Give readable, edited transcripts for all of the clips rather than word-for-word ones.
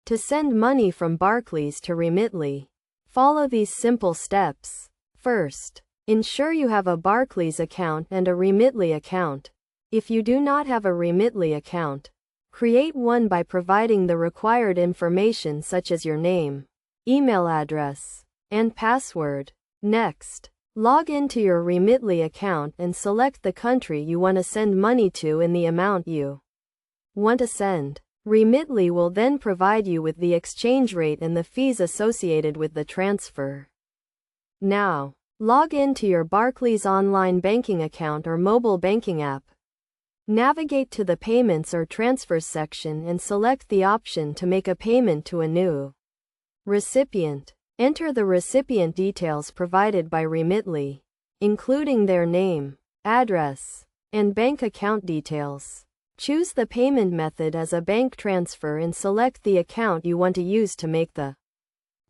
To send money from Barclays to Remitly, follow these simple steps. First, ensure you have a Barclays account and a Remitly account. If you do not have a Remitly account, create one by providing the required information such as your name, email address, and password. Next, log into your Remitly account and select the country you want to send money to and the amount you want to send. Remitly will then provide you with the exchange rate and the fees associated with the transfer. Now, log into your Barclays online banking account or mobile banking app. Navigate to the Payments or Transfers section and select the option to make a payment to a new recipient. Enter the recipient details provided by Remitly, including their name, address, and bank account details. Choose the payment method as a bank transfer and select the account you want to use to make the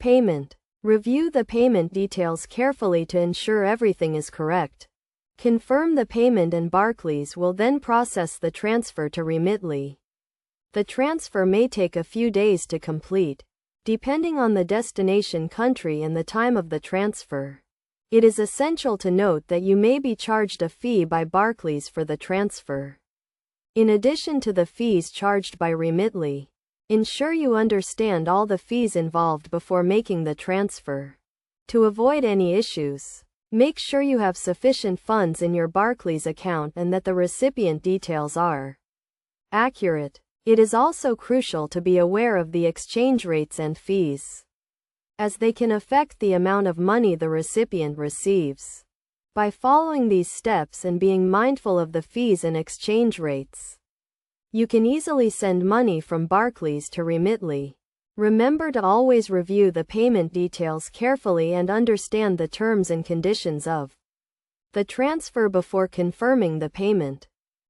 payment. Review the payment details carefully to ensure everything is correct. Confirm the payment and Barclays will then process the transfer to Remitly. The transfer may take a few days to complete, depending on the destination country and the time of the transfer. It is essential to note that you may be charged a fee by Barclays for the transfer. In addition to the fees charged by Remitly, ensure you understand all the fees involved before making the transfer. To avoid any issues, make sure you have sufficient funds in your Barclays account and that the recipient details are accurate. It is also crucial to be aware of the exchange rates and fees, as they can affect the amount of money the recipient receives. By following these steps and being mindful of the fees and exchange rates, you can easily send money from Barclays to Remitly. Remember to always review the payment details carefully and understand the terms and conditions of the transfer before confirming the payment.